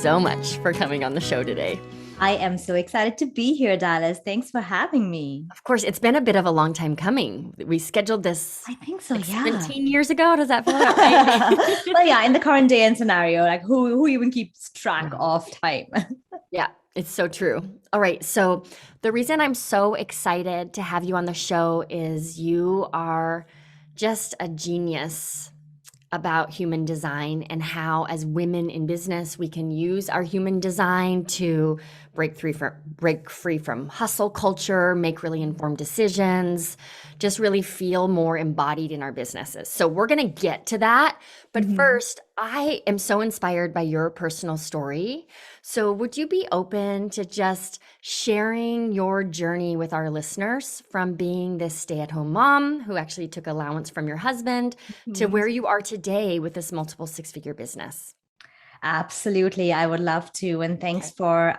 so much for coming on the show today. I am so excited to be here, Dallas. Thanks for having me. Of course, it's been a bit of a long time coming. We scheduled this I think so, like yeah. 17 years ago. Does that feel about right? Well, yeah, in the current day and scenario, like who even keeps track of time? Yeah, it's so true. All right. So the reason I'm so excited to have you on the show is you are just a genius about human design and how, as women in business, we can use our human design to break free from hustle culture, make really informed decisions, just really feel more embodied in our businesses. So we're going to get to that. But first, I am so inspired by your personal story. So would you be open to just sharing your journey with our listeners from being this stay-at-home mom who actually took allowance from your husband to where you are today with this multiple six-figure business? Absolutely, I would love to. And thanks for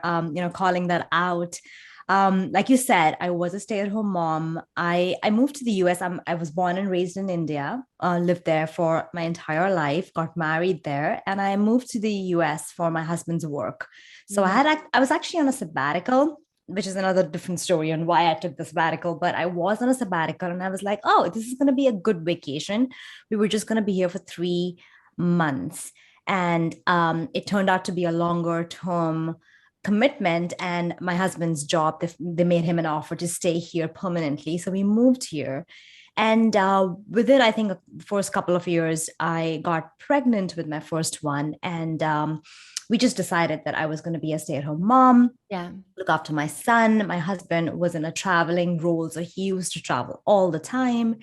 calling that out. Like you said, I was a stay-at-home mom. I moved to the US. I was born and raised in India, lived there for my entire life, got married there, and I moved to the US for my husband's work. So I was actually on a sabbatical, which is another different story on why I took the sabbatical. But I was on a sabbatical, and I was like, oh, this is going to be a good vacation. We were just going to be here for 3 months. And it turned out to be a longer term commitment. And my husband's job, they made him an offer to stay here permanently. So we moved here. And within, I think, the first couple of years, I got pregnant with my first one. And we just decided that I was going to be a stay-at-home mom, look after my son. My husband was in a traveling role, so he used to travel all the time.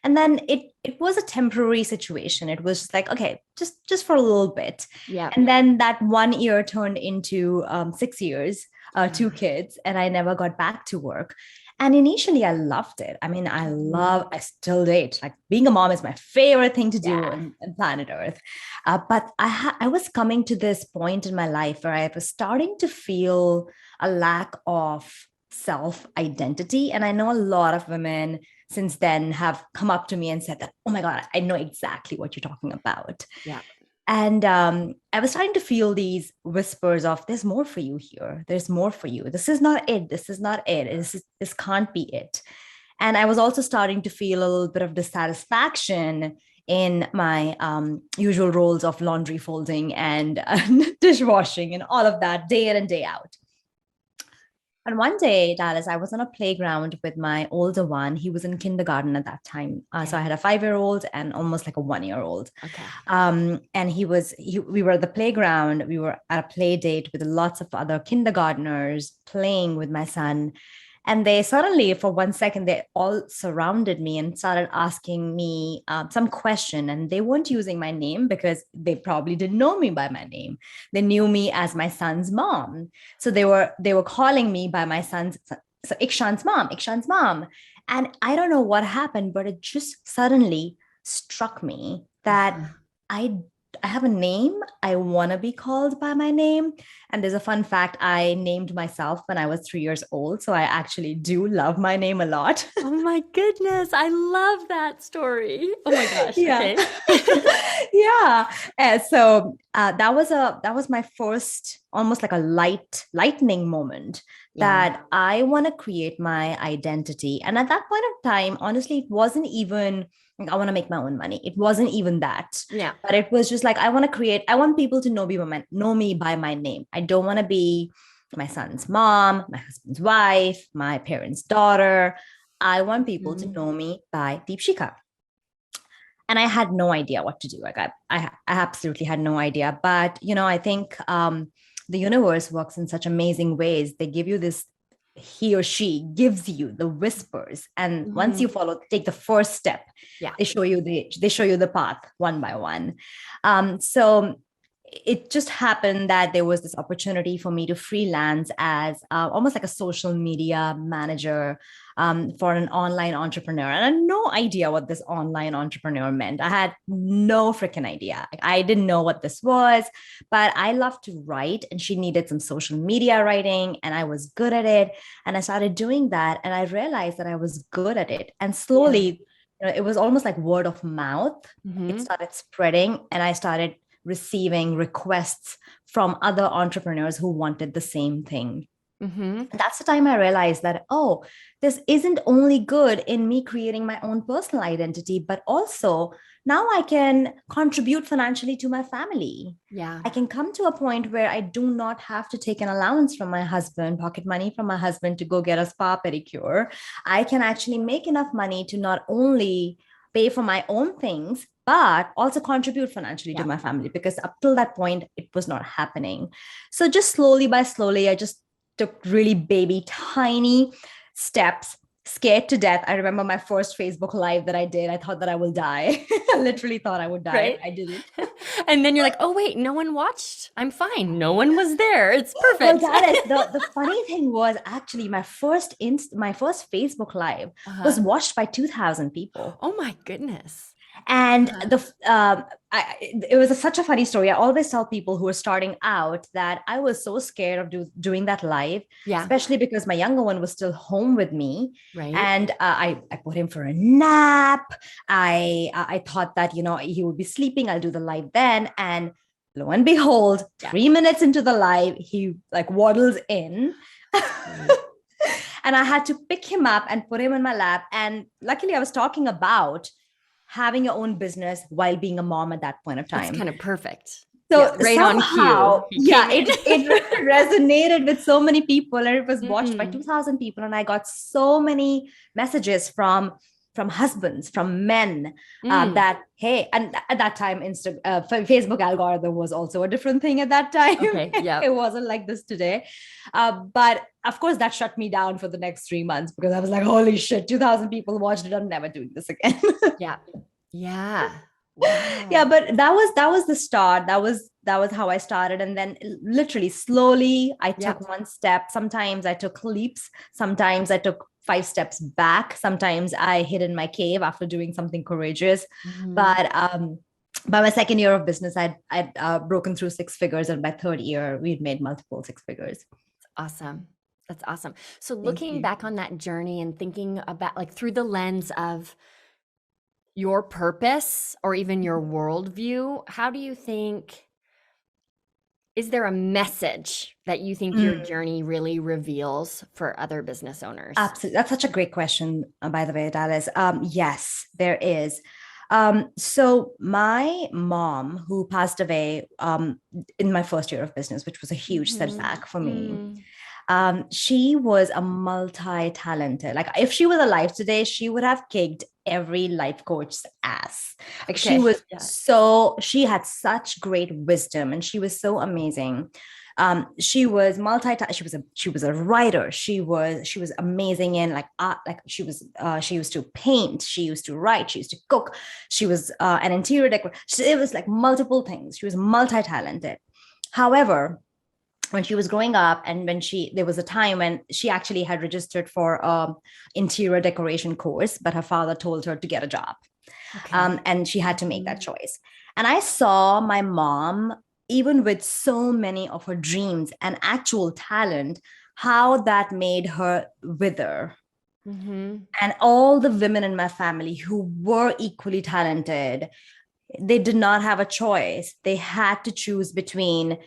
And then it was a temporary situation. It was just like, okay, just for a little bit. Yeah. And then that 1 year turned into 6 years, 2 kids, and I never got back to work. And initially, I loved it. I mean, I still date. Like being a mom is my favorite thing to do on planet Earth. But I was coming to this point in my life where I was starting to feel a lack of self-identity. And I know a lot of women since then have come up to me and said that, oh my God, I know exactly what you're talking about. Yeah. And I was starting to feel these whispers of, there's more for you here. There's more for you. This is not it. This is not it. This can't be it. And I was also starting to feel a little bit of dissatisfaction in my usual roles of laundry folding and dishwashing and all of that day in and day out. And one day, Dallas, I was on a playground with my older one. He was in kindergarten at that time. So I had a 5-year-old and almost like a 1-year-old. Okay. And we were at the playground. We were at a play date with lots of other kindergartners playing with my son. And they suddenly, for 1 second, they all surrounded me and started asking me some question. And they weren't using my name because they probably didn't know me by my name. They knew me as my son's mom. So they were calling me by my son's, so Ikshan's mom. And I don't know what happened, but it just suddenly struck me that I have a name. I want to be called by my name. And there's a fun fact. I named myself when I was 3 years old. So I actually do love my name a lot. Oh my goodness. I love that story. Oh my gosh. Yeah. Okay. Yeah. And so that was my first almost like a lightning moment that I want to create my identity. And at that point of time, honestly, it wasn't even like, I want to make my own money. It wasn't even that. Yeah. But it was just like, I want people to know me by my name. I don't want to be my son's mom, my husband's wife, my parents' daughter. I want people to know me by Deepshikha. And I had no idea what to do. Like I absolutely had no idea. But, I think the universe works in such amazing ways. They give you this, he or she gives you the whispers. And once you take the first step, they show you the path one by one. So it just happened that there was this opportunity for me to freelance as almost like a social media manager for an online entrepreneur. And I had no idea what this online entrepreneur meant. I had no freaking idea. I didn't know what this was, but I love to write, and she needed some social media writing, and I was good at it. And I started doing that, and I realized that I was good at it. And slowly, it was almost like word of mouth. It started spreading, and I started receiving requests from other entrepreneurs who wanted the same thing. That's the time I realized that, oh, this isn't only good in me creating my own personal identity, but also now I can contribute financially to my family. Yeah. I can come to a point where I do not have to take an allowance from my husband, pocket money from my husband to go get a spa pedicure. I can actually make enough money to not only pay for my own things, but also contribute financially to my family, because up till that point, it was not happening. So just slowly by slowly, I just took really baby tiny steps, scared to death. I remember my first Facebook Live that I did. I thought that I will die. I literally thought I would die. Right? I didn't. And then you're like, oh, wait, no one watched. I'm fine. No one was there. It's perfect. Well, that is the funny thing was actually my first Facebook Live was watched by 2,000 people. Oh my goodness. And it was such a funny story. I always tell people who are starting out that I was so scared of doing that live, especially because my younger one was still home with me. Right. And I put him for a nap. I thought that, he would be sleeping. I'll do the live then. And lo and behold, 3 minutes into the live, he like waddles in. And I had to pick him up and put him in my lap. And luckily I was talking about having your own business while being a mom at that point of time. It's kind of perfect. So right somehow, on cue. It resonated with so many people, and it was watched by 2,000 people. And I got so many messages from husbands, from men, that, hey, and at that time, Facebook algorithm was also a different thing at that time. Okay, yeah. It wasn't like this today. But of course, that shut me down for the next 3 months, because I was like, holy shit, 2,000 people watched it. I'm never doing this again. Yeah. Wow. Yeah, but that was the start. That was how I started. And then literally slowly I took one step. Sometimes I took leaps. Sometimes I took 5 steps back. Sometimes I hid in my cave after doing something courageous. But by my second year of business, I'd broken through 6 figures. And by third year, we'd made multiple 6 figures. Awesome. That's awesome. So looking back on that journey and thinking about like through the lens of your purpose or even your worldview, how do you think, is there a message that you think your journey really reveals for other business owners? Absolutely. That's such a great question, by the way, Dallas. Yes, there is. So my mom, who passed away in my first year of business, which was a huge setback for me, she was a multi-talented. Like if she was alive today, she would have kicked every life coach's ass. Like she was she had such great wisdom, and she was so amazing. She was she was a writer. She was amazing in like art. Like she used to paint, she used to write, she used to cook, she was an interior decorator. It was like multiple things. She was multi-talented. However, when she was growing up, and there was a time when she actually had registered for interior decoration course, but her father told her to get a job. And she had to make that choice. And I saw my mom, even with so many of her dreams and actual talent, how that made her wither. And all the women in my family who were equally talented, they did not have a choice. They had to choose between,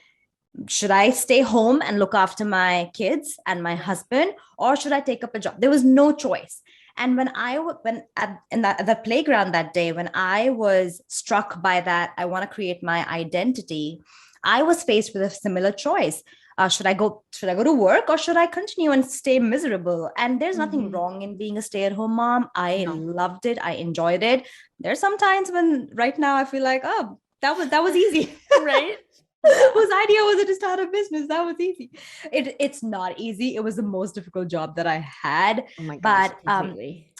should I stay home and look after my kids and my husband, or should I take up a job? There was no choice. And when at the playground that day, when I was struck by that, I want to create my identity, I was faced with a similar choice. Should I go to work, or should I continue and stay miserable? And there's nothing wrong in being a stay-at-home mom. I loved it. I enjoyed it. There's some times when right now I feel like, oh, that was easy. Right. Whose idea was it to start a business? That was easy. It's not easy. It was the most difficult job that I had. Oh my gosh, but completely.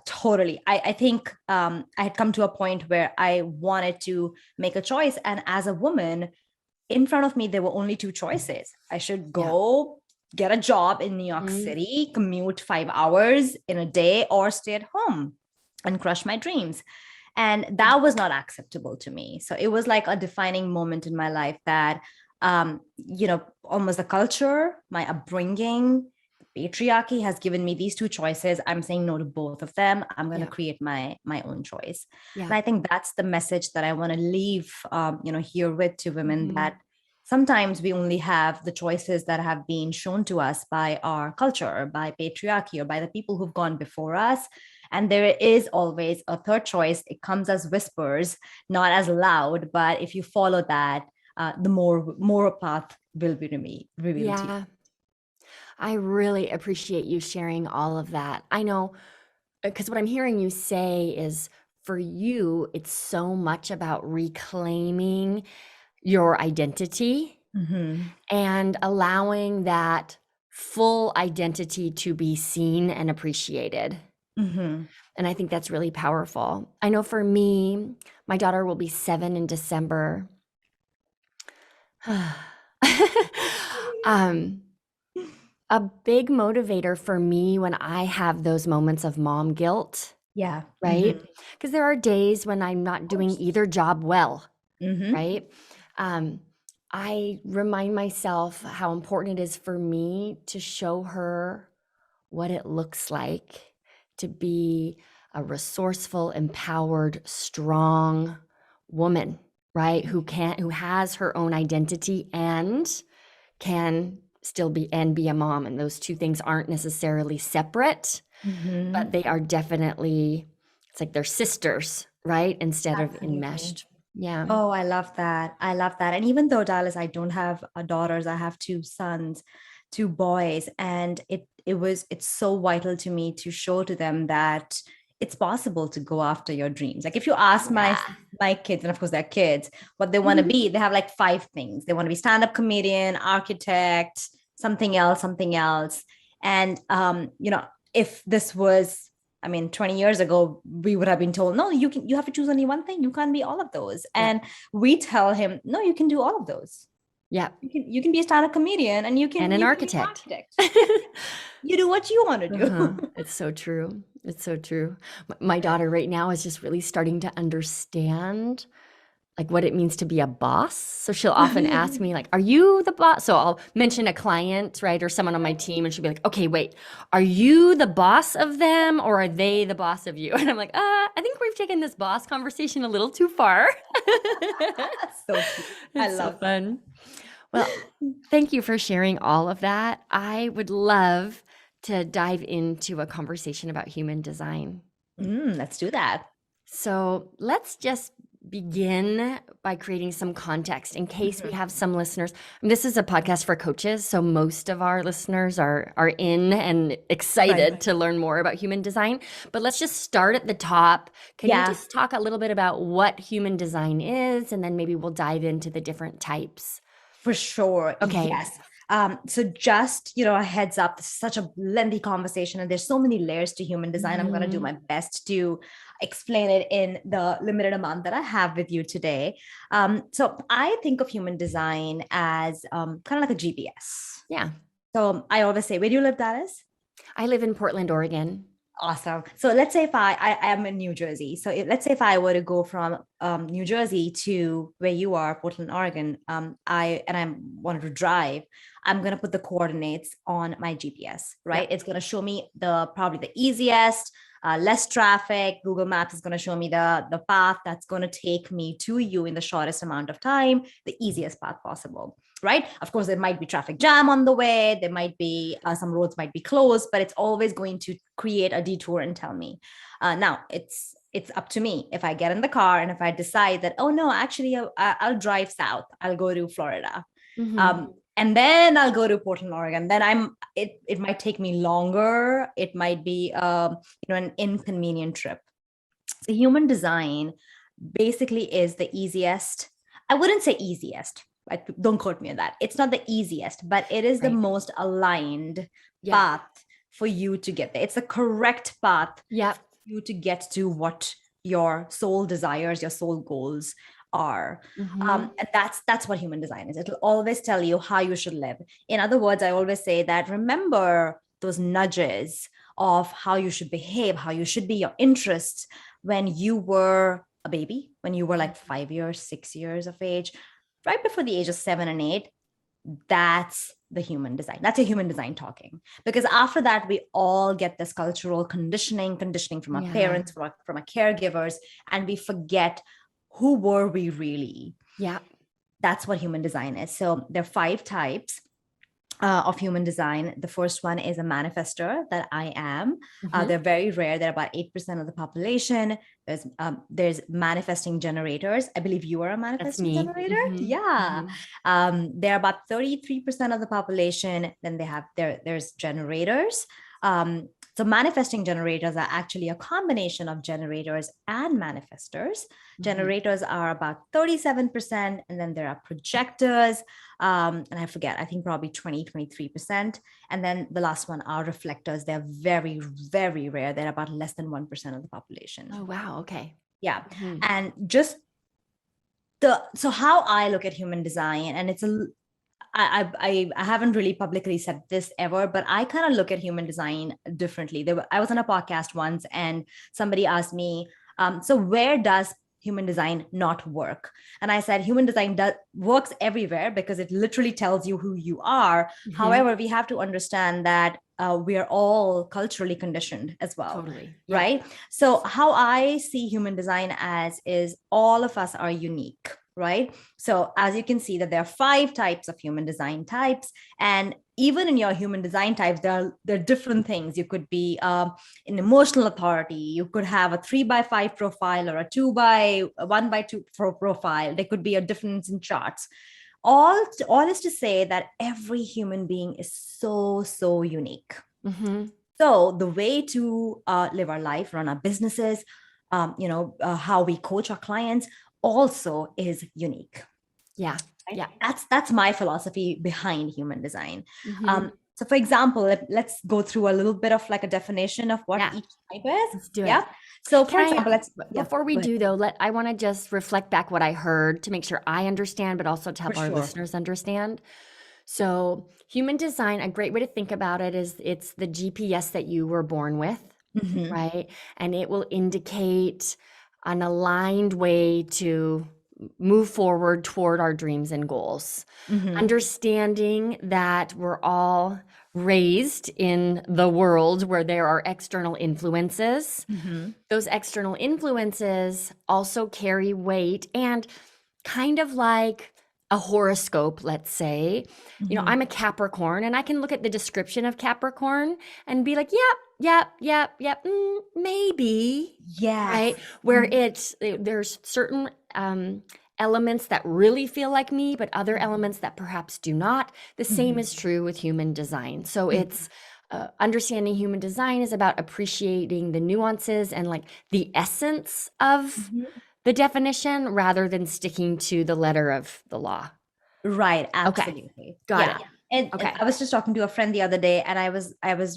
Totally. I think I had come to a point where I wanted to make a choice. And as a woman, in front of me, there were only 2 choices. I should go get a job in New York City, commute 5 hours in a day, or stay at home and crush my dreams. And that was not acceptable to me. So it was like a defining moment in my life that, almost the culture, my upbringing, patriarchy has given me these two choices. I'm saying no to both of them. I'm going to Yeah. create my own choice. Yeah. And I think that's the message that I want to leave, here with to women, Mhm. that sometimes we only have the choices that have been shown to us by our culture, or by patriarchy, or by the people who've gone before us. And there is always a third choice. It comes as whispers, not as loud, but if you follow that, the more path will be revealed to you. Yeah. I really appreciate you sharing all of that. I know because what I'm hearing you say is for you, it's so much about reclaiming your identity Mhm. and allowing that full identity to be seen and appreciated. Mhm. And I think that's really powerful. I know for me, my daughter will be 7 in December. um, a big motivator for me when I have those moments of mom guilt, Yeah. right? Because there are days when I'm not doing either job well, Mhm. right? Um, I remind myself how important it is for me to show her what it looks like to be a resourceful, empowered, strong woman, right? Who has her own identity and can still be a mom. And those two things aren't necessarily separate, but Mhm. they are definitely, it's like they're sisters, right? Instead of Absolutely. enmeshed. Yeah. Oh, I love that. I love that. And even though, Dallas, I don't have daughters, I have two sons, two boys, and it's so vital to me to show to them that it's possible to go after your dreams. Like if you ask Yeah. my kids, and of course they're kids, what they want to be, they have like five things. They want to be stand-up comedian, architect, something else, something else. And if this was, I mean, 20 years ago, we would have been told, no, you have to choose only one thing. You can't be all of those. Yeah. And we tell him, no, you can do all of those. Yeah. You can be a stand-up comedian, and And an you can be an architect. architect. You do what you want to Uh-huh. do. It's so true. It's so true. My daughter right now is just really starting to understand like what it means to be a boss. So she'll often ask me like, "Are you the boss?" So I'll mention a client, right, or someone on my team, and she'll be like, "Okay, wait, are you the boss of them, or are they the boss of you?" And I'm like, I think we've taken this boss conversation a little too far." That's so cute. I It's so love that. fun. Well, thank you for sharing all of that. I would love to dive into a conversation about human design. Let's do that. So let's just begin by creating some context in case we Mhm. have some listeners. And this is a podcast for coaches, so most of our listeners are in and excited Right. to learn more about human design. But let's just start at the top. Can you Yeah, just talk a little bit about what human design is, and then maybe we'll dive into the different types? for sure. Okay. Yes. So just, a heads up, this is such a lengthy conversation and there's so many layers to human design. I'm going to do Mhm. my best to explain it in the limited amount that I have with you today. So I think of human design as kind of like a GPS. Yeah. So I always say, where do you live, Dallas? I live in Portland, Oregon. Awesome. So let's say if I am in New Jersey. So let's say if I were to go from New Jersey to where you are, Portland, Oregon, I wanted to drive, I'm gonna put the coordinates on my GPS, right? Yep. It's gonna show me probably the easiest, less traffic. Google Maps is gonna show me the path that's gonna take me to you in the shortest amount of time, the easiest path possible. Right. Of course, there might be traffic jam on the way. There might be some roads might be closed, but it's always going to create a detour and tell me. Now it's up to me if I get in the car and if I decide that, oh no, actually I'll drive south. I'll go to Florida. Mhm. And then I'll go to Portland, Oregon. Then it might take me longer. It might be an inconvenient trip. So human design basically is the easiest. I wouldn't say easiest. Like, don't quote me on that. It's not the easiest, but it is the Right. most aligned Yeah. path for you to get there. It's the correct path Yep. for you to get to what your soul desires, your soul goals are. Mhm. And that's what human design is. It'll always tell you how you should live. In other words, I always say that remember those nudges of how you should behave, how you should be, your interests when you were a baby, when you were like 5 years, 6 years of age, right before the age of 7 and 8. That's the human design. That's a human design talking. Because after that, we all get this cultural conditioning from our parents, from our caregivers, and we forget who were we really. Yeah. That's what human design is. So there are 5 types of human design. The first one is a manifestor, that I am. They're very rare. They're about 8% of the population. There's manifesting generators. I believe you are a manifesting generator. Yeah. They're about 33% of the population. Then there's generators. So manifesting generators are actually a combination of generators and manifestors. Generators are about 37%, and then there are projectors, and I forget, I think probably 23%. And then the last one are reflectors. They're very, very rare. They're about less than 1% of the population. Oh, wow. Okay. Yeah. And just so how I look at human design, and I haven't really publicly said this ever, but I kind of look at human design differently. I was on a podcast once, and somebody asked me, so where does human design not work? And I said, human design works everywhere, because it literally tells you who you are. However, we have to understand that we are all culturally conditioned as well. Totally. Right? So how I see human design is all of us are unique. Right? So as you can see that there are 5 types of human design types, and even in your human design types, there are different things. You could be an emotional authority. You could have a 3x5 profile or a 1x2 profile. There could be a difference in charts. All is to say that every human being is so unique. So the way to live our life, run our businesses, how we coach our clients, also is unique. Yeah. Right? Yeah. That's my philosophy behind human design. So for example, let's go through a little bit of like a definition of what each type is. Let's do it. So for example, before we do though, I want to just reflect back what I heard to make sure I understand, but also to help our listeners understand. So human design, a great way to think about it is it's the GPS that you were born with, right? And it will indicate an aligned way to move forward toward our dreams and goals. Understanding that we're all raised in the world where there are external influences. Those external influences also carry weight, and kind of like a horoscope, let's say, I'm a Capricorn, and I can look at the description of Capricorn and be like, yep, maybe. Yes. Right? Where there's certain elements that really feel like me, but other elements that perhaps do not. The same is true with human design. So it's understanding human design is about appreciating the nuances and like the essence of the definition rather than sticking to the letter of the law. Right. Absolutely. Okay. Got it. And I was just talking to a friend the other day, and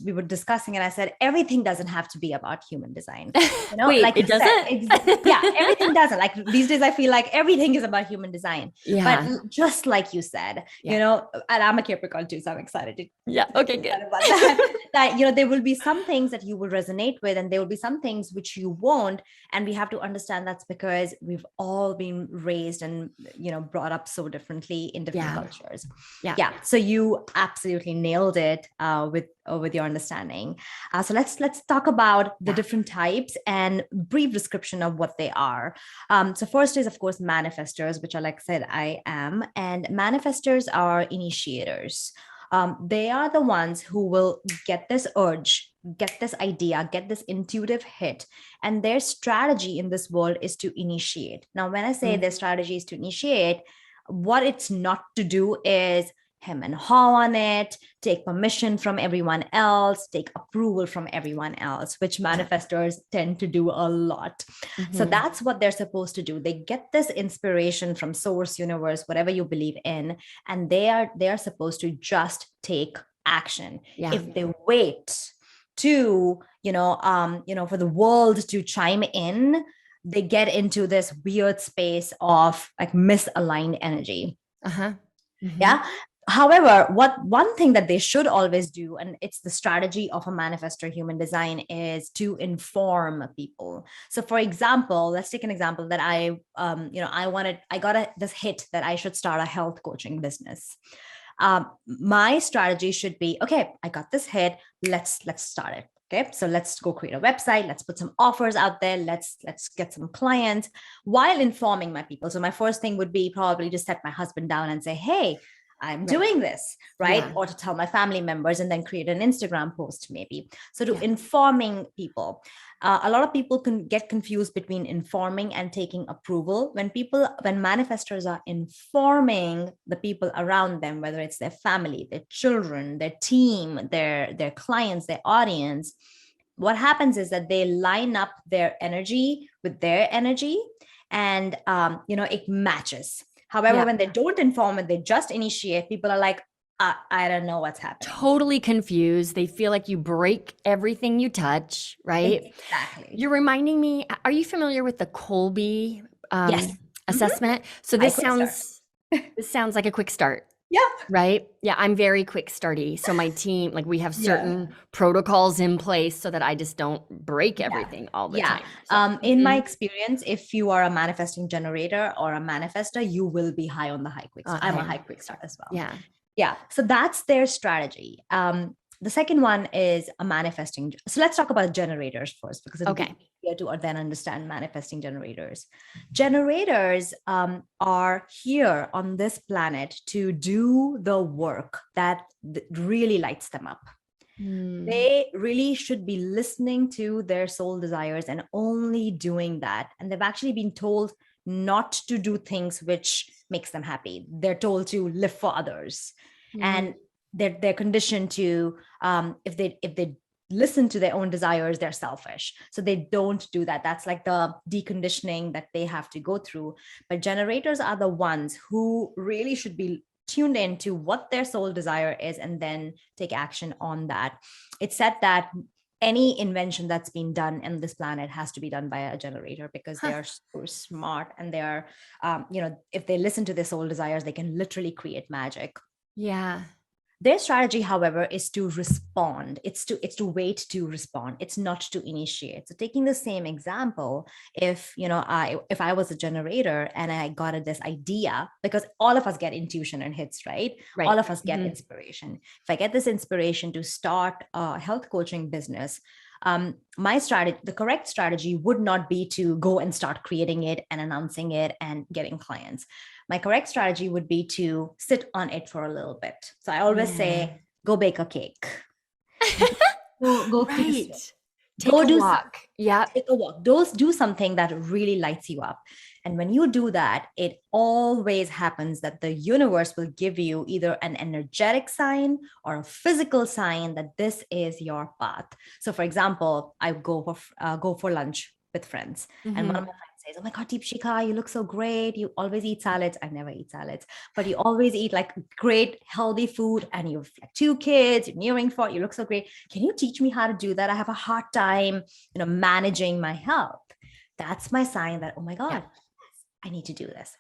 we were discussing, and I said, everything doesn't have to be about human design. Wait, like it doesn't? Yeah, everything doesn't. Like these days, I feel like everything is about human design. Yeah. But just like you said, and I'm a Capricorn too, so I'm excited to. Yeah. Okay, good. About that there will be some things that you will resonate with, and there will be some things which you won't. And we have to understand that's because we've all been raised and, brought up so differently in different cultures. Yeah. So you absolutely nailed it with your understanding. So let's talk about the different types and brief description of what they are. So first is, of course, manifestors, which are, like I said, I am. And manifestors are initiators. They are the ones who will get this urge, get this idea, get this intuitive hit, and their strategy in this world is to initiate. Now, when I say their strategy is to initiate, what it's not to do is hem and haw on it, take permission from everyone else, take approval from everyone else, which manifestors tend to do a lot. So that's what they're supposed to do. They get this inspiration from source, universe, whatever you believe in, and they are supposed to just take action. If they wait to, for the world to chime in, they get into this weird space of like misaligned energy. Yeah. However, one thing that they should always do, and it's the strategy of a manifestor human design, is to inform people. So for example, let's take an example that I got this hit that I should start a health coaching business. My strategy should be, okay, I got this hit. Let's start it. Okay, so let's go create a website. Let's put some offers out there. Let's get some clients while informing my people. So my first thing would be probably to set my husband down and say, hey, I'm doing this, right? Yeah. Or to tell my family members and then create an Instagram post maybe. So to Yeah. informing people. A lot of people can get confused between informing and taking approval. When manifestors are informing the people around them, whether it's their family, their children, their team, their clients, their audience, what happens is that they line up their energy with their energy, and it matches. However, when they don't inform and they just initiate, people are like, I don't know what's happening. Totally confused. They feel like you break everything you touch, right? Exactly. You're reminding me, are you familiar with the Colby Yes. assessment? So this sounds like a quick start. Yeah. Right? Yeah, I'm very quick starty. So my team, like we have certain protocols in place so that I just don't break everything all the time. So, in my experience, if you are a manifesting generator or a manifestor, you will be high on the high quick start. I'm a high quick start as well. Yeah. So that's their strategy. The second one is a manifesting. So let's talk about generators first, because it'll be easier to then understand manifesting generators. Generators are here on this planet to do the work that really lights them up. They really should be listening to their soul desires and only doing that. And they've actually been told not to do things which makes them happy. They're told to live for others. And they're conditioned to, if they listen to their own desires, they're selfish. So they don't do that. That's like the deconditioning that they have to go through. But generators are the ones who really should be tuned into what their soul desire is and then take action on that. It's said that any invention that's been done in this planet has to be done by a generator, because they are so smart, and they are, if they listen to their soul desires, they can literally create magic. Yeah. Their strategy, however, is to respond. It's to wait to respond. It's not to initiate. So taking the same example, if I was a generator and I got this idea, because all of us get intuition and hits, right? All of us get inspiration. If I get this inspiration to start a health coaching business, my strategy, the correct strategy would not be to go and start creating it and announcing it and getting clients. My correct strategy would be to sit on it for a little bit. So I always say, go bake a cake. Go Take go a do walk. Take a walk. Do something that really lights you up. And when you do that, it always happens that the universe will give you either an energetic sign or a physical sign that this is your path. So for example, I go for lunch with friends, and one of my friends says, oh my God, Deepshikha, you look so great. You always eat salads. I never eat salads, but you always eat like great, healthy food, and you have like 2 kids, you're nearing 4, you look so great. Can you teach me how to do that? I have a hard time, managing my health. That's my sign that, oh my God, I need to do this.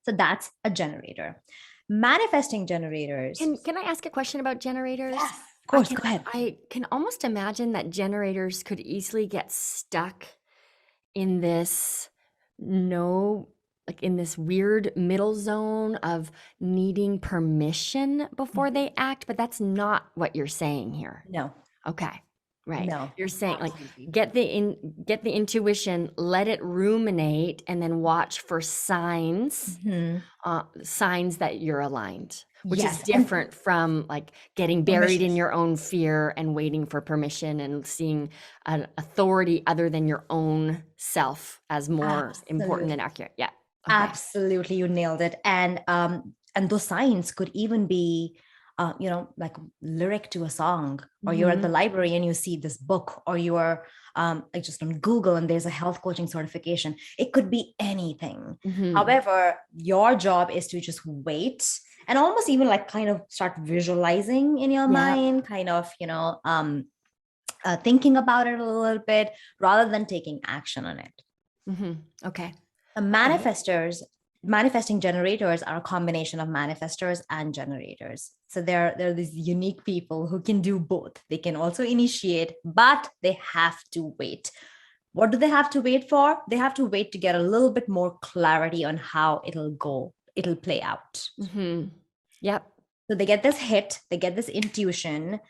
So that's a generator. Manifesting generators. Can I ask a question about generators? Yes, of course, go ahead. I can almost imagine that generators could easily get stuck in this in this weird middle zone of needing permission before they act, but that's not what you're saying here. No. Okay. Right. No. You're saying get the intuition, let it ruminate, and then watch for signs, signs that you're aligned, which is different from like getting buried in your own fear and waiting for permission and seeing an authority other than your own self as more important and accurate. Yeah. Okay. Absolutely. You nailed it. And those signs could even be, like lyric to a song, or you're at the library and you see this book, or you are just on Google and there's a health coaching certification. It could be anything. However, your job is to just wait and almost even like kind of start visualizing in your mind, kind of, thinking about it a little bit rather than taking action on it. Okay. Manifesting generators are a combination of manifestors and generators. So there are these unique people who can do both. They can also initiate, but they have to wait. What do they have to wait for? They have to wait to get a little bit more clarity on how it'll go. It'll play out. Yep. So they get this hit, they get this intuition.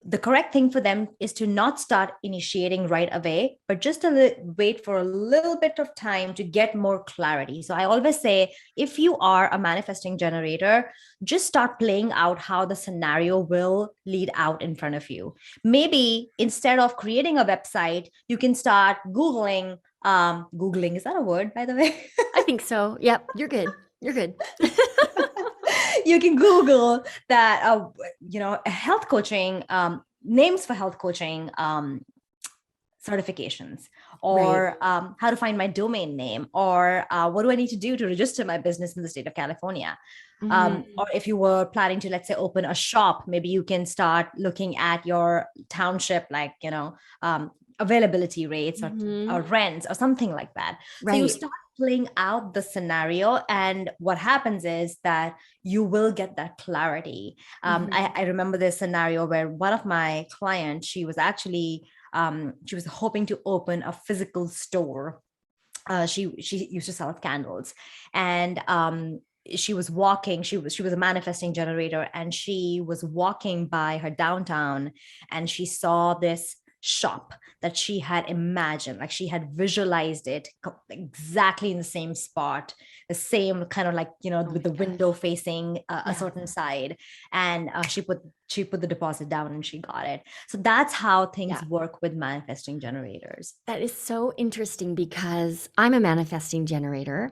The correct thing for them is to not start initiating right away, but just to wait for a little bit of time to get more clarity. So I always say, if you are a manifesting generator, just start playing out how the scenario will lead out in front of you. Maybe instead of creating a website, you can start Googling. Googling, is that a word, by the way? I think so. Yep. You're good. You're good. You can Google that, health coaching, names for health coaching certifications, or how to find my domain name, or what do I need to do to register my business in the state of California? Or if you were planning to, let's say, open a shop, maybe you can start looking at your township, like, availability rates or rents or something like that. Right. So you start playing out the scenario, and what happens is that you will get that clarity. I remember this scenario where one of my clients, she was actually she was hoping to open a physical store. She used to sell candles, and she was walking. She was a manifesting generator, and she was walking by her downtown, and she saw this shop that she had imagined, like she had visualized it exactly in the same spot, the same kind of, like, with the window facing a certain side, and she put the deposit down and she got it. So that's how things work with manifesting generators. That is so interesting, because I'm a manifesting generator.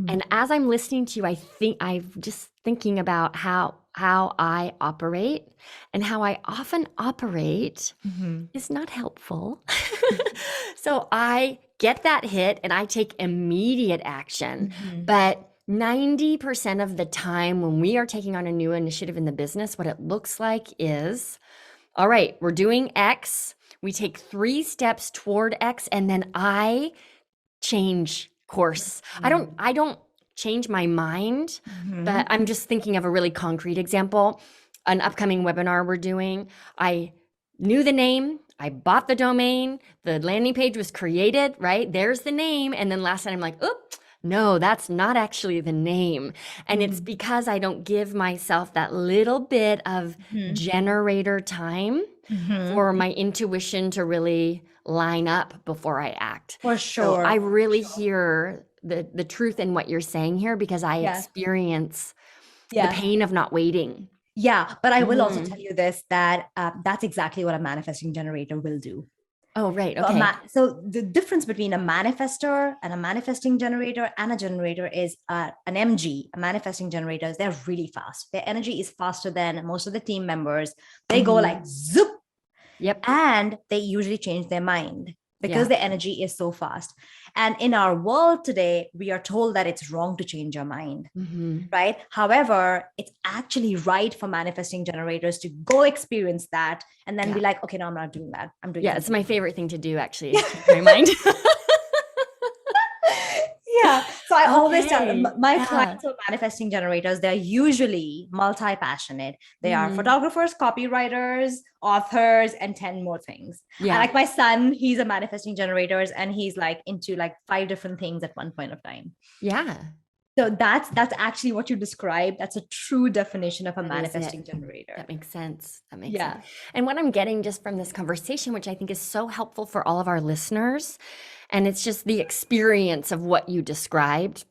And as I'm listening to you, I'm just thinking about how I operate, and how I often operate is not helpful. So I get that hit and I take immediate action. But 90% of the time when we are taking on a new initiative in the business, what it looks like is, all right, we're doing X. We take 3 steps toward X, and then I change course. I don't change my mind, but I'm just thinking of a really concrete example. An upcoming webinar we're doing. I knew the name. I bought the domain. The landing page was created, right? There's the name. And then last night I'm like, oop, no, that's not actually the name. And it's because I don't give myself that little bit of generator time for my intuition to really line up before I act. For sure. So I really hear the truth in what you're saying here, because I experience the pain of not waiting. Yeah, but I will also tell you this, that that's exactly what a manifesting generator will do. Oh, right. Okay. So the difference between a manifestor and a manifesting generator and a generator is an MG, a manifesting generators. They're really fast. Their energy is faster than most of the team members. They go like zoop. Yep. And they usually change their mind because the energy is so fast. And in our world today, we are told that it's wrong to change your mind, right? However, it's actually right for manifesting generators to go experience that and then be like, okay, no, I'm not doing that. I'm doing it's my favorite thing to do, actually, is change my mind. Yeah. So I always tell my clients who are manifesting generators, they're usually multi-passionate. They are photographers, copywriters, authors, and 10 more things. Yeah. Like my son, he's a manifesting generator, and he's like into like 5 different things at one point of time. Yeah. So that's actually what you described. That's a true definition of a manifesting generator. That makes sense. Sense. And what I'm getting just from this conversation, which I think is so helpful for all of our listeners, and it's just the experience of what you described,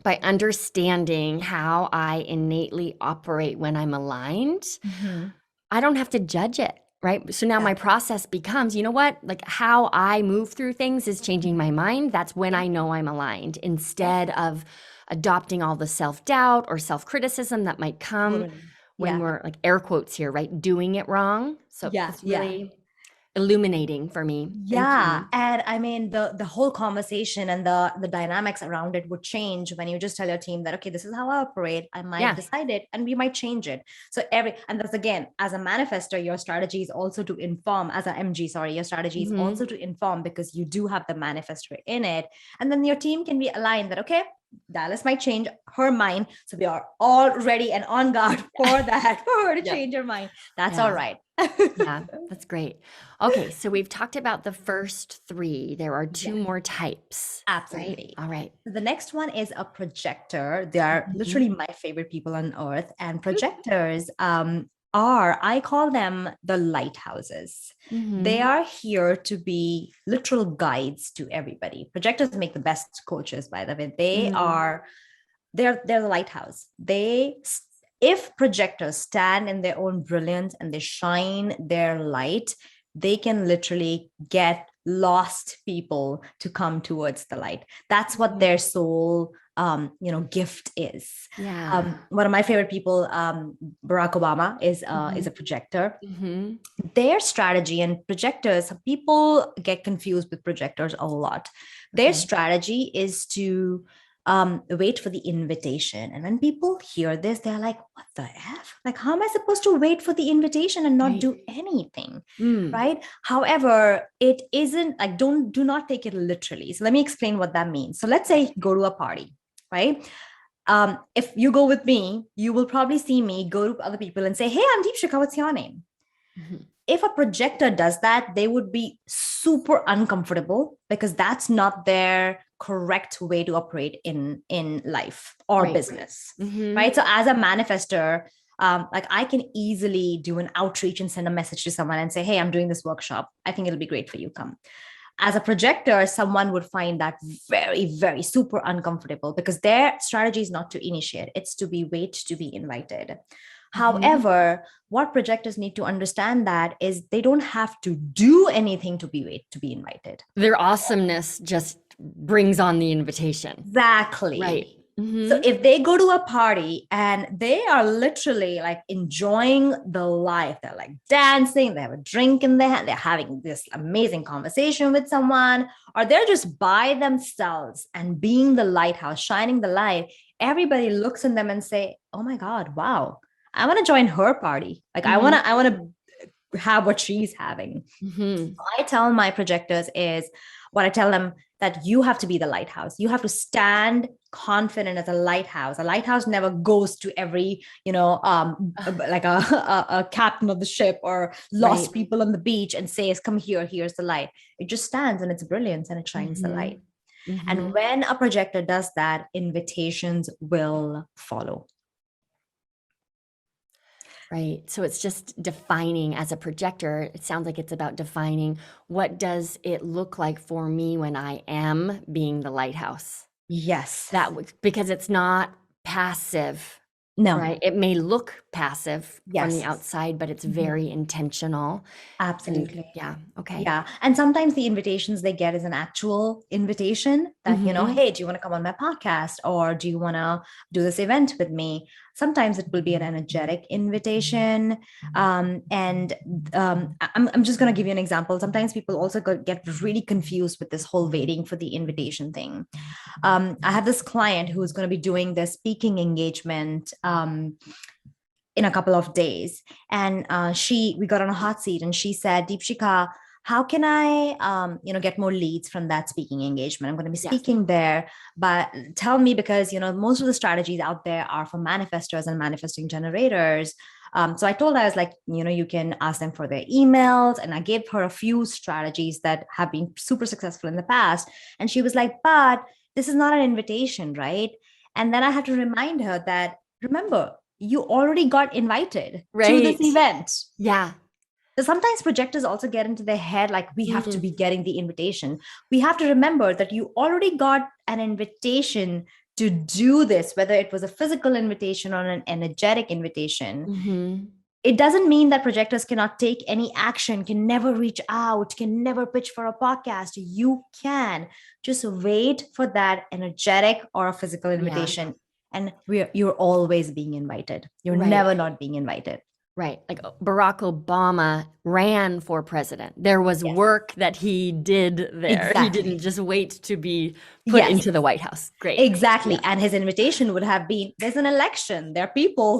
by understanding how I innately operate when I'm aligned, I don't have to judge it. Right. So now my process becomes, you know what, like how I move through things is changing my mind. That's when I know I'm aligned, instead of adopting all the self-doubt or self-criticism that might come when we're, like, air quotes here, right, doing it wrong. So it's really illuminating for me. Yeah. And I mean, the whole conversation and the dynamics around it would change when you just tell your team that, okay, this is how I operate. I might decide it and we might change it. So and that's, again, as a manifestor, your strategy is also to inform. As an MG, sorry, your strategy is also to inform, because you do have the manifestor in it. And then your team can be aligned that, okay, Dallas might change her mind. So we are all ready and on guard for that, for her to change her mind. That's all right. Yeah, that's great. Okay, so we've talked about the first three. There are two Yes, more types, right? absolutely. All right. So the next one is a projector. They are Mhm. literally my favorite people on earth. And projectors are, I call them the lighthouses. They Mhm. are here to be literal guides to everybody. Projectors make the best coaches, by the way. Mm. They're the lighthouse. If projectors stand in their own brilliance and they shine their light, they can literally get lost people to come towards the light. That's what Mhm. their soul gift is. Yeah. One of my favorite people, Barack Obama, is a Mhm. projector. Mhm. Their strategy, and projectors, people get confused with projectors a lot. Their Okay. strategy is to wait for the invitation. And when people hear this, they're like, what the F? Like, how am I supposed to wait for the invitation and not Right. do anything? Mm. Right. However, it isn't like, do not take it literally. So let me explain what that means. So let's say go to a party, right? If you go with me, you will probably see me go to other people and say, hey, I'm Deepshikha, what's your name? Mhm. If a projector does that, they would be super uncomfortable because that's not their correct way to operate in life or Right. business, Mhm. right? So as a manifester, like I can easily do an outreach and send a message to someone and say, hey, I'm doing this workshop, I think it'll be great for you, come. As a projector, someone would find that very, very super uncomfortable because their strategy is not to initiate, it's to be wait to be invited. Mhm. However, what projectors need to understand that is they don't have to do anything to be wait to be invited. Their awesomeness just brings on the invitation. Right. Exactly. So Mhm. if they go to a party and they are literally like enjoying the life, they're like dancing, they have a drink in their hand, they're having this amazing conversation with someone, or they're just by themselves and being the lighthouse, shining the light, everybody looks at them and say, "Oh my God, wow. I want to join her party. Like Mhm. I want to have what she's having." Mhm. I tell my projectors is what I tell them, that you have to be the lighthouse. You have to stand confident as a lighthouse. A lighthouse never goes to every, like a captain of the ship or Right. lost people on the beach and says, come here, here's the light. It just stands in its brilliance and it shines the light. Mhm. And Mhm. when a projector does that, invitations will follow. Right. So it's just defining as a projector. It sounds like it's about defining what does it look like for me when I am being the lighthouse. Yes. Because it's not passive, No. right? It may look passive from the Yes. outside, but it's Mhm. very intentional. And Absolutely. yeah, okay. Yeah. And sometimes the invitations they get is an actual invitation that, Mhm. hey, do you want to come on my podcast? Or do you want to do this event with me? Sometimes it will be an energetic invitation. And I'm just going to give you an example. Sometimes people also get really confused with this whole waiting for the invitation thing. I have this client who's going to be doing their speaking engagement in a couple of days. And we got on a hot seat and she said, Deepshikha, how can I, get more leads from that speaking engagement? I'm going to be Yes. speaking there, but tell me, because, most of the strategies out there are for manifestors and manifesting generators. So I told her, I was like, you can ask them for their emails. And I gave her a few strategies that have been super successful in the past. And she was like, but this is not an invitation, right? And then I had to remind her that, remember, you already got invited to this Right. event. Yeah. So sometimes projectors also get into their head like we have to Mm. be getting the invitation. We have to remember that you already got an invitation to do this, whether it was a physical invitation or an energetic invitation. Mhm. It doesn't mean that projectors cannot take any action, can never reach out, can never pitch for a podcast. You can just wait for that energetic or a physical Yeah. invitation. And you're always being invited. You're Right. never not being invited. Right. Like Barack Obama ran for president. There was Yes, work that he did there. He didn't exactly. just wait to be put Yes, into the White House. Great. exactly. Yeah. And his invitation would have been, there's an election. There are people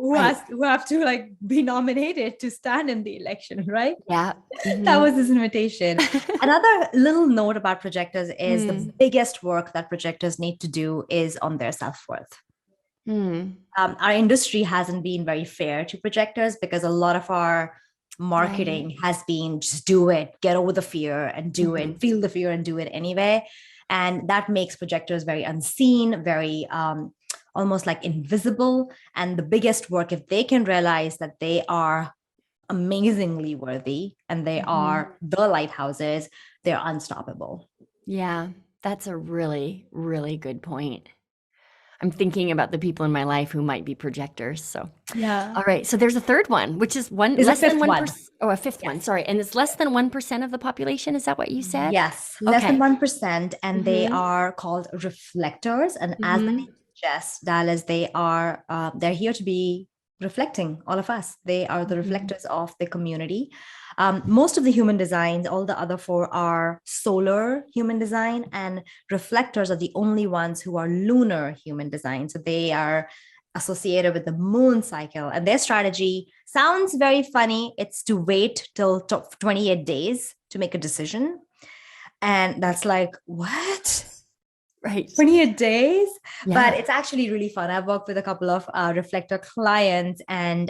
Right. who have to like be nominated to stand in the election, right? Yeah. That Mhm. was his invitation. Another little note about projectors is the Mm. biggest work that projectors need to do is on their self-worth. Mm. Our industry hasn't been very fair to projectors because a lot of our marketing has been just do it, get over the fear and do it, feel the fear and do it anyway. And that makes projectors very unseen, very almost like invisible. And the biggest work, if they can realize that they are amazingly worthy and they are the lighthouses, they're unstoppable. Yeah, that's a really, really good point. I'm thinking about the people in my life who might be projectors. So, Yeah. all right. So there's a third one, which is one There's a less than fifth one. 1%. Oh, a fifth one. Yes. Sorry. And it's less than 1% of the population. Is that what you said? Yes, less than Okay. 1%. And they Mm-hmm. are called reflectors. And as the Mm-hmm. name suggests, Dallas, they're here to be reflecting all of us. They are the reflectors of the community. Most of the human designs, all the other four are solar human design, and reflectors are the only ones who are lunar human design. So they are associated with the moon cycle, and their strategy sounds very funny. It's to wait till 28 days to make a decision. And that's like, what? Right. 28 days? Yeah. But it's actually really fun. I've worked with a couple of reflector clients, and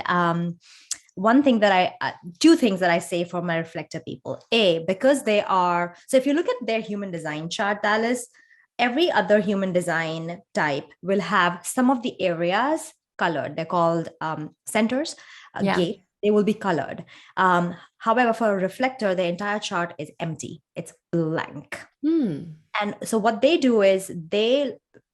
two things that I say for my reflector people. Because they are, so if you look at their human design chart, Dallas, every other human design type will have some of the areas colored. They're called centers, gate. They will be colored. However, for a reflector, the entire chart is empty. It's blank. And so what they do is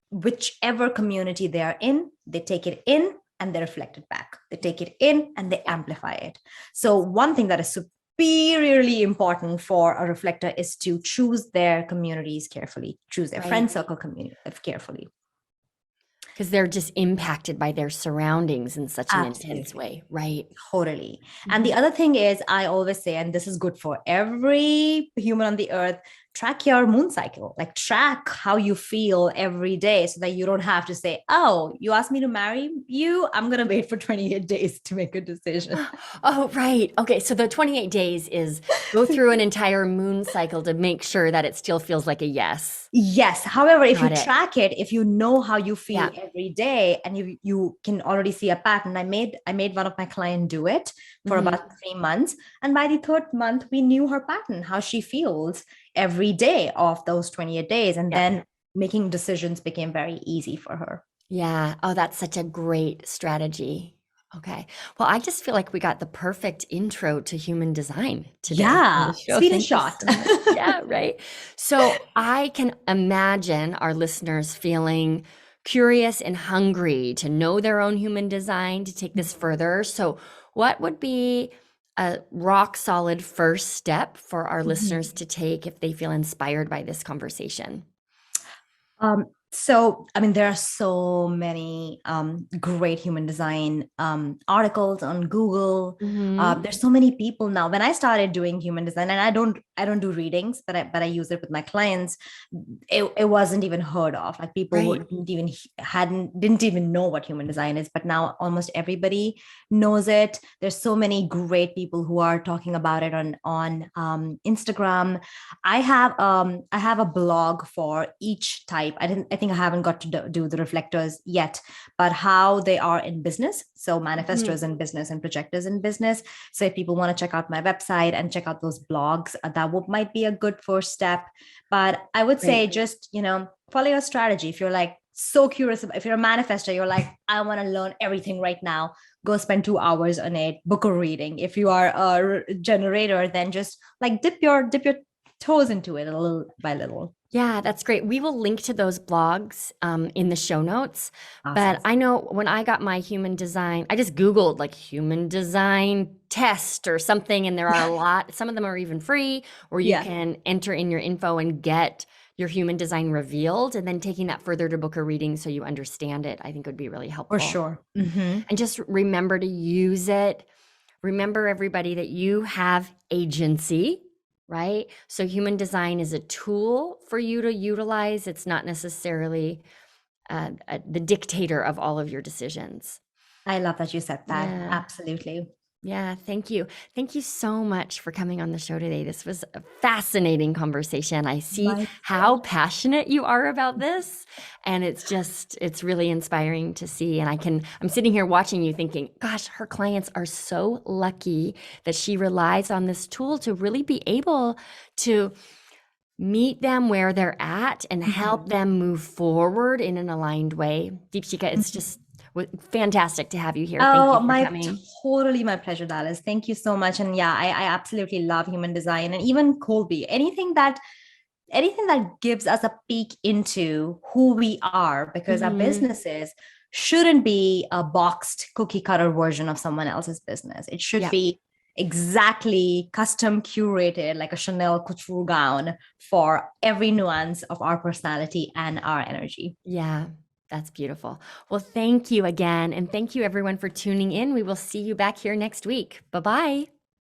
whichever community they are in, they take it in and they reflect it back. They take it in and they amplify it. So one thing that is superiorly important for a reflector is to choose their communities carefully, choose their friend circle community carefully. Because they're just impacted by their surroundings in such an intense way, right? Totally. And the other thing is, I always say, and this is good for every human on the earth, track your moon cycle, like track how you feel every day so that you don't have to say, oh, you asked me to marry you, I'm going to wait for 28 days to make a decision. Oh, right. Okay. So the 28 days is go through an entire moon cycle to make sure that it still feels like a yes. Yes. However, if you track it, if you know how you feel every day and you can already see a pattern. I made one of my clients do it for about 3 months. And by the third month, we knew her pattern, how she feels every day of those 28 days. And then making decisions became very easy for her. Yeah. Oh, that's such a great strategy. Okay. Well, I just feel like we got the perfect intro to human design today. Yeah. Speed and shot. Yeah, right. So I can imagine our listeners feeling curious and hungry to know their own human design, to take this further. So what would be a rock solid first step for our listeners to take if they feel inspired by this conversation? So, I mean, there are so many great human design articles on Google. There's so many people now. When I started doing human design, and I don't do readings, but I use it with my clients. It wasn't even heard of. Like people didn't even know what human design is. But now almost everybody knows it. There's so many great people who are talking about it on Instagram. I have a blog for each type. I think I haven't got to do the reflectors yet, but how they are in business. So manifestors in business and projectors in business. So if people want to check out my website and check out those blogs, might be a good first step. But I would say just, follow your strategy. If you're like so curious, if you're a manifestor, you're like, I want to learn everything right now, go spend 2 hours on it, book a reading. If you are a generator, then just like dip your toes into it a little by little. Yeah, that's great. We will link to those blogs in the show notes. Awesome. But I know when I got my human design, I just Googled like human design test or something. And there are a lot, some of them are even free, where you can enter in your info and get your human design revealed, and then taking that further to book a reading so you understand it, I think would be really helpful. For sure. And just remember to use it. Remember, everybody, that you have agency. Right? So human design is a tool for you to utilize. It's not necessarily the dictator of all of your decisions. I love that you said that. Yeah. Absolutely. Yeah, thank you. Thank you so much for coming on the show today. This was a fascinating conversation. I see My how passionate you are about this, and it's really inspiring to see. And I'm sitting here watching you thinking, gosh, her clients are so lucky that she relies on this tool to really be able to meet them where they're at and help Mhm. them move forward in an aligned way. Deepshika, it's Mhm. just fantastic to have you here. Thank you Oh, for coming. totally my pleasure, Dallas. Thank you so much. And yeah, I absolutely love human design and even Colby. Anything that gives us a peek into who we are, because our Mhm. businesses shouldn't be a boxed cookie cutter version of someone else's business. It should Yep. be exactly custom curated, like a Chanel couture gown for every nuance of our personality and our energy. Yeah, that's beautiful. Well, thank you again. And thank you everyone for tuning in. We will see you back here next week. Bye bye.